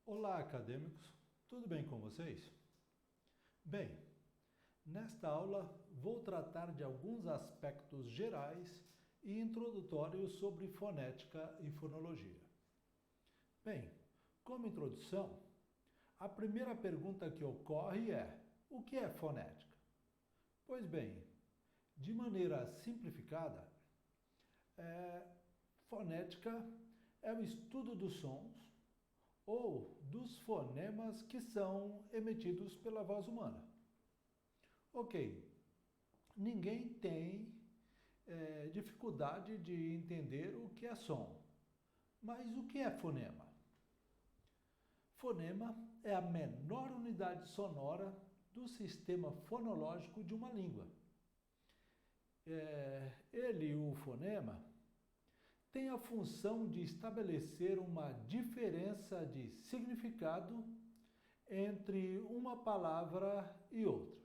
Olá, acadêmicos! Tudo bem com vocês? Bem, nesta aula vou tratar de alguns aspectos gerais e introdutórios sobre fonética e fonologia. Bem, como introdução, a primeira pergunta que ocorre é: o que é fonética? Pois bem, de maneira simplificada, fonética é o estudo dos sons ou dos fonemas que são emitidos pela voz humana. Ok, ninguém tem dificuldade de entender o que é som, mas o que é fonema? Fonema é a menor unidade sonora do sistema fonológico de uma língua. O fonema, tem a função de estabelecer uma diferença de significado entre uma palavra e outra.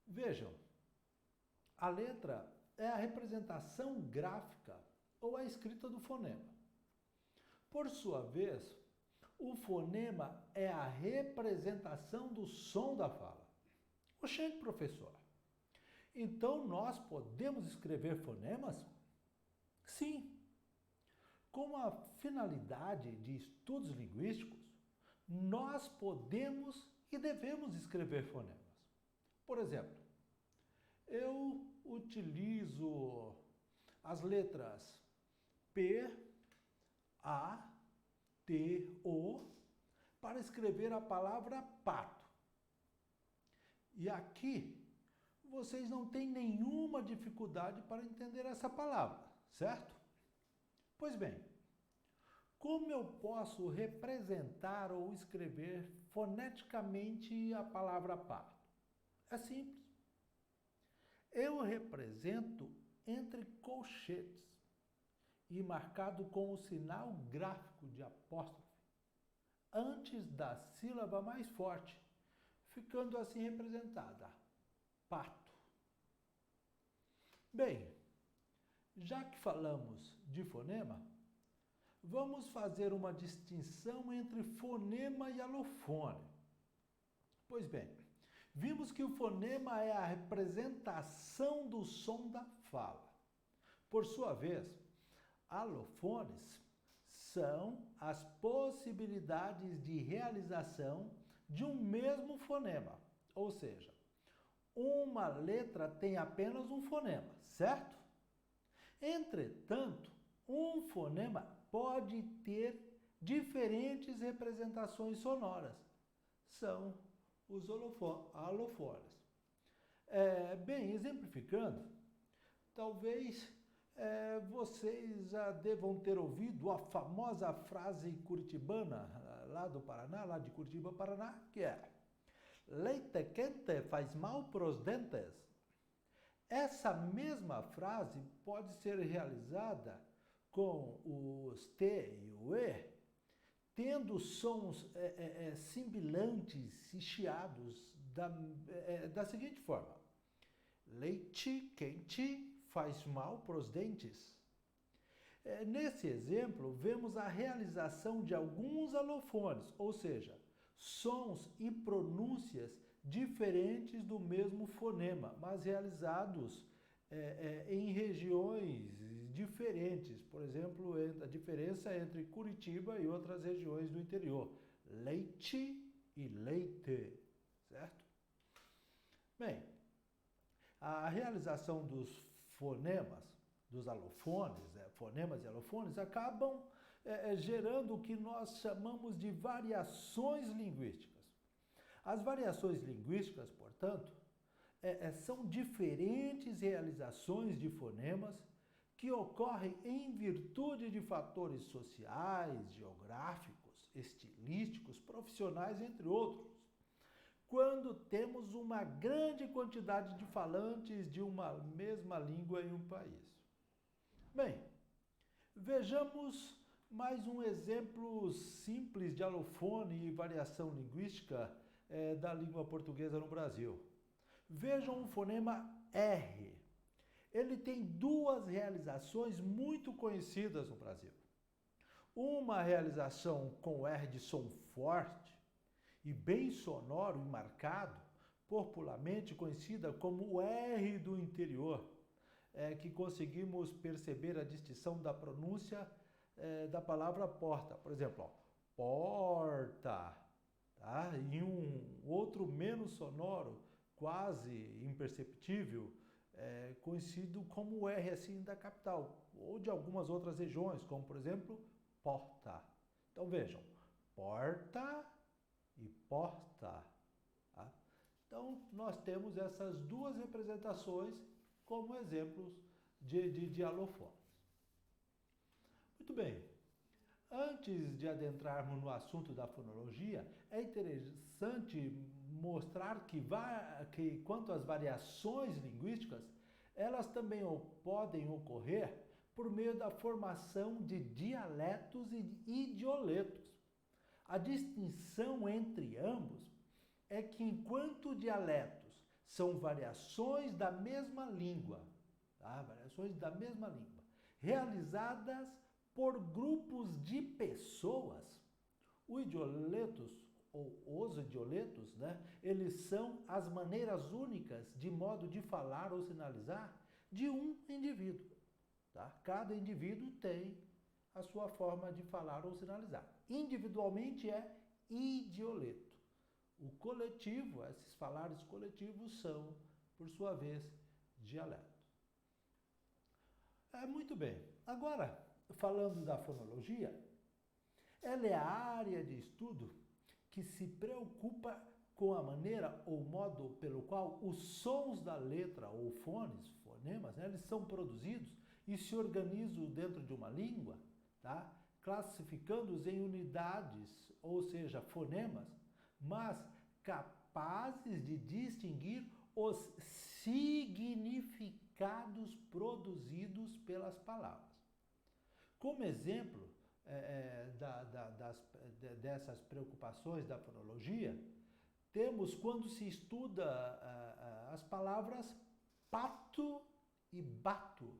Vejam, a letra é a representação gráfica ou a escrita do fonema. Por sua vez, o fonema é a representação do som da fala. Oxente, professor, então nós podemos escrever fonemas? Sim. Com a finalidade de estudos linguísticos, nós podemos e devemos escrever fonemas. Por exemplo, eu utilizo as letras P, A, T, O para escrever a palavra pato. E aqui vocês não têm nenhuma dificuldade para entender essa palavra, certo? Pois bem, como eu posso representar ou escrever foneticamente a palavra pato? É simples. Eu represento entre colchetes e marcado com o sinal gráfico de apóstrofe antes da sílaba mais forte, ficando assim representada: pato. Bem, já que falamos de fonema, vamos fazer uma distinção entre fonema e alofone. Pois bem, vimos que o fonema é a representação do som da fala. Por sua vez, alofones são as possibilidades de realização de um mesmo fonema, ou seja, uma letra tem apenas um fonema, certo? Entretanto, um fonema pode ter diferentes representações sonoras. São os alofones. Bem, exemplificando, talvez vocês já devam ter ouvido a famosa frase curitibana, lá do Paraná, lá de Curitiba, Paraná, que é: leite quente faz mal pros dentes. Essa mesma frase pode ser realizada com os T e o E, tendo sons sibilantes e chiados da seguinte forma: leite quente faz mal para os dentes. Nesse exemplo, vemos a realização de alguns alofones, ou seja, sons e pronúncias diferentes do mesmo fonema, mas realizados em regiões diferentes. Por exemplo, a diferença entre Curitiba e outras regiões do interior. Leite e leite, certo? Bem, a realização dos fonemas, dos alofones, fonemas e alofones, acabam gerando o que nós chamamos de variações linguísticas. As variações linguísticas, portanto, são diferentes realizações de fonemas que ocorrem em virtude de fatores sociais, geográficos, estilísticos, profissionais, entre outros. Quando temos uma grande quantidade de falantes de uma mesma língua em um país. Bem, vejamos mais um exemplo simples de alofone e variação linguística da língua portuguesa no Brasil. Vejam o fonema R. Ele tem duas realizações muito conhecidas no Brasil. Uma realização com R de som forte e bem sonoro e marcado, popularmente conhecida como o R do interior, que conseguimos perceber a distinção da pronúncia da palavra porta. Por exemplo, ó, porta, tá? E um outro menos sonoro, quase imperceptível, conhecido como o R assim da capital, ou de algumas outras regiões, como por exemplo, porta. Então vejam, porta e porta. Tá? Então nós temos essas duas representações como exemplos de allofones. Muito bem. Antes de adentrarmos no assunto da fonologia, é interessante mostrar que quanto às variações linguísticas, elas também podem ocorrer por meio da formação de dialetos e idioletos. A distinção entre ambos é que enquanto dialetos são variações da mesma língua, tá? Variações da mesma língua, realizadas por grupos de pessoas, os idioletos, né, eles são as maneiras únicas de modo de falar ou sinalizar de um indivíduo. Tá? Cada indivíduo tem a sua forma de falar ou sinalizar. Individualmente é idioleto. O coletivo, esses falares coletivos são, por sua vez, dialeto. Muito bem. Agora, falando da fonologia, ela é a área de estudo que se preocupa com a maneira ou modo pelo qual os sons da letra ou fonemas, né, eles são produzidos e se organizam dentro de uma língua, tá? Classificando-os em unidades, ou seja, fonemas, mas capazes de distinguir os significados produzidos pelas palavras. Como exemplo dessas preocupações da fonologia, temos quando se estuda as palavras pato e bato,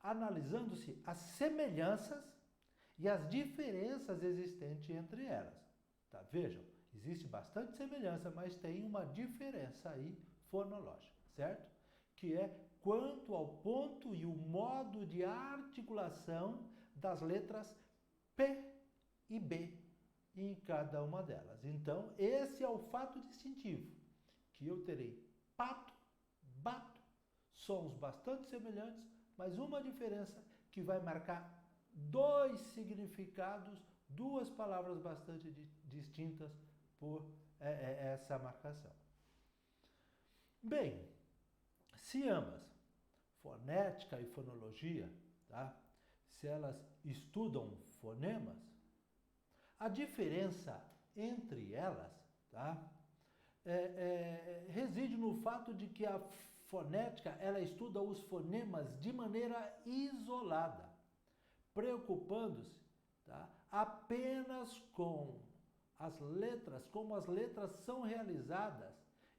analisando-se as semelhanças e as diferenças existentes entre elas. Tá? Vejam, existe bastante semelhança, mas tem uma diferença aí fonológica, certo? Que é quanto ao ponto e o modo de articulação das letras P e B em cada uma delas. Então, esse é o fato distintivo, que eu terei pato, bato, sons bastante semelhantes, mas uma diferença que vai marcar dois significados, duas palavras bastante distintas por essa marcação. Bem, se ambas, fonética e fonologia, tá? Se elas estudam fonemas, a diferença entre elas, tá? Reside no fato de que a fonética ela estuda os fonemas de maneira isolada, preocupando-se, tá, apenas com as letras, como as letras são realizadas,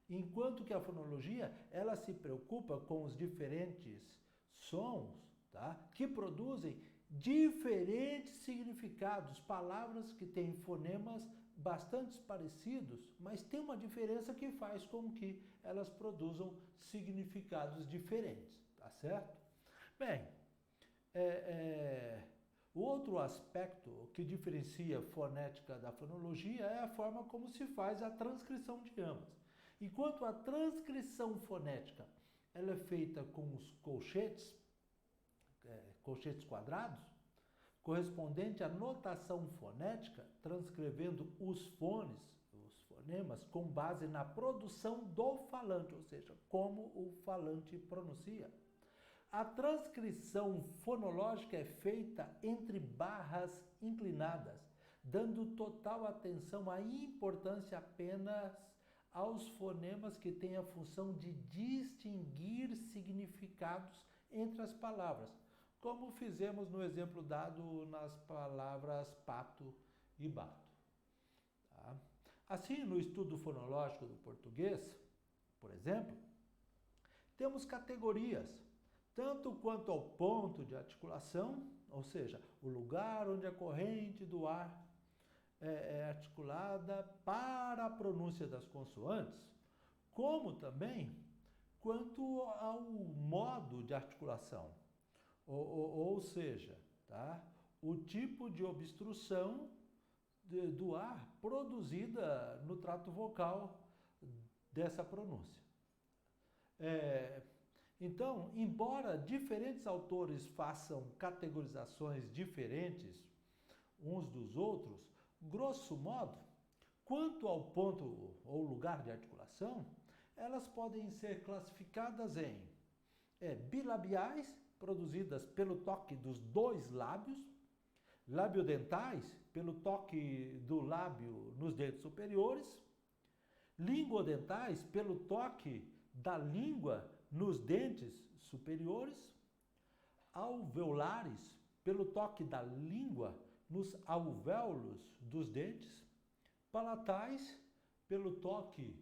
enquanto que a fonologia ela se preocupa com os diferentes sons, tá, que produzem diferentes significados, palavras que têm fonemas bastante parecidos, mas tem uma diferença que faz com que elas produzam significados diferentes, tá certo? Bem, o outro aspecto que diferencia a fonética da fonologia é a forma como se faz a transcrição de ambas. Enquanto a transcrição fonética ela é feita com os colchetes quadrados, correspondente à notação fonética, transcrevendo os fonemas, com base na produção do falante, ou seja, como o falante pronuncia. A transcrição fonológica é feita entre barras inclinadas, dando total atenção à importância apenas aos fonemas que têm a função de distinguir significados entre as palavras, como fizemos no exemplo dado nas palavras pato e bato. Tá? Assim, no estudo fonológico do português, por exemplo, temos categorias, tanto quanto ao ponto de articulação, ou seja, o lugar onde a corrente do ar é articulada para a pronúncia das consoantes, como também quanto ao modo de articulação, ou seja, tá? O tipo de obstrução do ar produzida no trato vocal dessa pronúncia. Então, embora diferentes autores façam categorizações diferentes uns dos outros, grosso modo, quanto ao ponto ou lugar de articulação, elas podem ser classificadas em bilabiais, produzidas pelo toque dos dois lábios, labiodentais, pelo toque do lábio nos dentes superiores, linguodentais, pelo toque da língua nos dentes superiores, alveolares, pelo toque da língua nos alvéolos dos dentes, palatais, pelo toque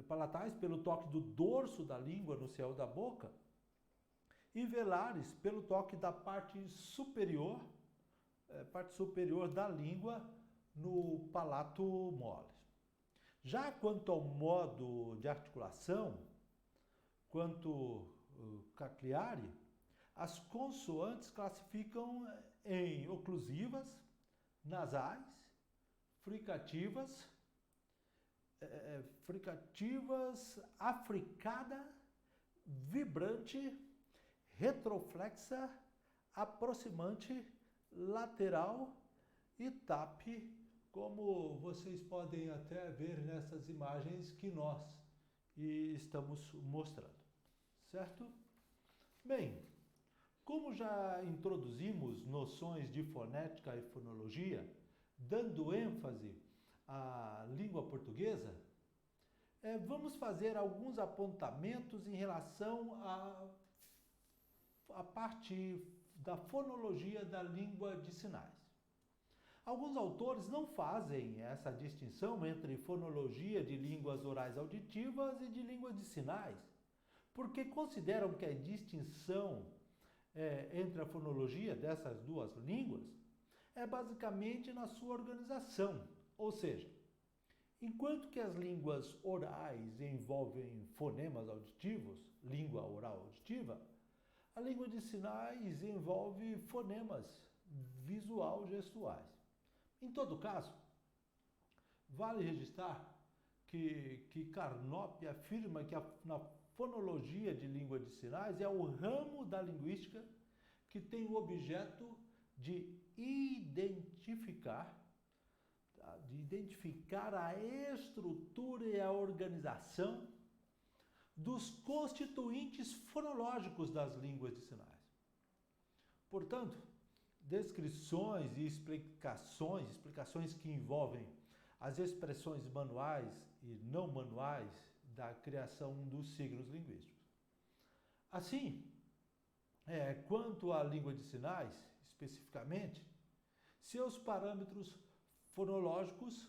palatais, pelo toque do dorso da língua no céu da boca, e velares, pelo toque da parte superior da língua no palato mole. Já quanto ao modo de articulação, quanto Cagliari, as consoantes classificam em oclusivas, nasais, fricativas, africada, vibrante, retroflexa, aproximante, lateral e tape, como vocês podem até ver nessas imagens que nós estamos mostrando, certo? Bem, como já introduzimos noções de fonética e fonologia, dando ênfase à língua portuguesa, vamos fazer alguns apontamentos em relação à parte da fonologia da língua de sinais. Alguns autores não fazem essa distinção entre fonologia de línguas orais auditivas e de línguas de sinais, porque consideram que a distinção entre a fonologia dessas duas línguas é basicamente na sua organização, ou seja, enquanto que as línguas orais envolvem fonemas auditivos, língua oral auditiva, a língua de sinais envolve fonemas visual-gestuais. Em todo caso, vale registrar que Carnop afirma que na fonologia de língua de sinais é o ramo da linguística que tem o objeto de identificar a estrutura e a organização dos constituintes fonológicos das línguas de sinais. Portanto, descrições e explicações que envolvem as expressões manuais e não manuais da criação dos signos linguísticos. Assim, quanto à língua de sinais, especificamente, seus parâmetros fonológicos,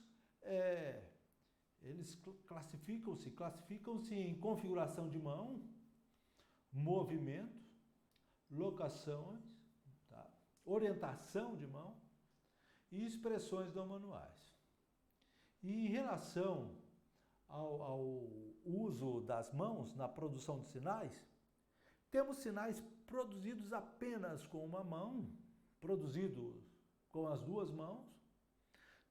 eles classificam-se em configuração de mão, movimento, locações, orientação de mão e expressões não manuais. E em relação ao uso das mãos na produção de sinais, temos sinais produzidos apenas com uma mão, produzidos com as duas mãos,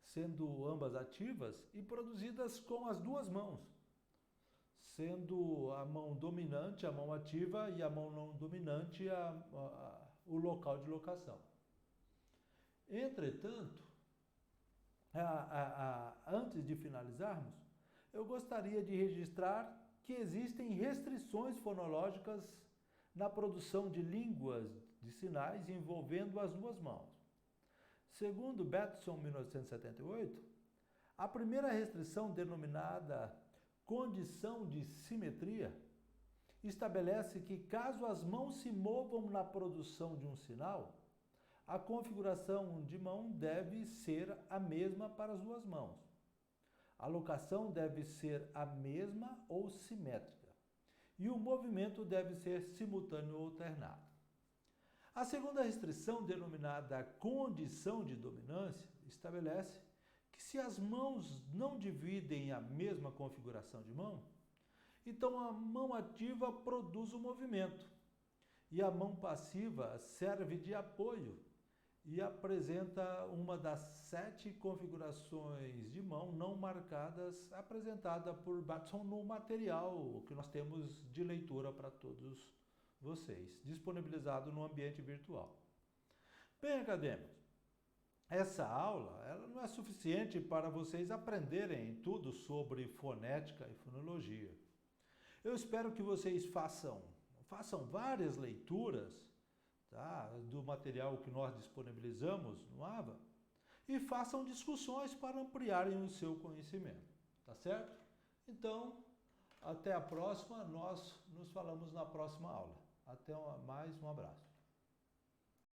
sendo ambas ativas, e produzidas com as duas mãos, sendo a mão dominante a mão ativa e a mão não dominante o local de locação. Entretanto, antes de finalizarmos, eu gostaria de registrar que existem restrições fonológicas na produção de línguas de sinais envolvendo as duas mãos. Segundo Bateson, 1978, a primeira restrição, denominada condição de simetria, estabelece que caso as mãos se movam na produção de um sinal, a configuração de mão deve ser a mesma para as duas mãos. A locação deve ser a mesma ou simétrica. e o movimento deve ser simultâneo ou alternado. A segunda restrição, denominada condição de dominância, estabelece que se as mãos não dividem a mesma configuração de mão, então a mão ativa produz o movimento e a mão passiva serve de apoio e apresenta uma das 7 configurações de mão não marcadas apresentada por Batson no material que nós temos de leitura para todos vocês, disponibilizado no ambiente virtual. Bem, acadêmicos, essa aula ela não é suficiente para vocês aprenderem tudo sobre fonética e fonologia. Eu espero que vocês façam várias leituras, tá, do material que nós disponibilizamos no AVA e façam discussões para ampliarem o seu conhecimento, tá certo? Então, até a próxima, nós nos falamos na próxima aula. Até mais, um abraço.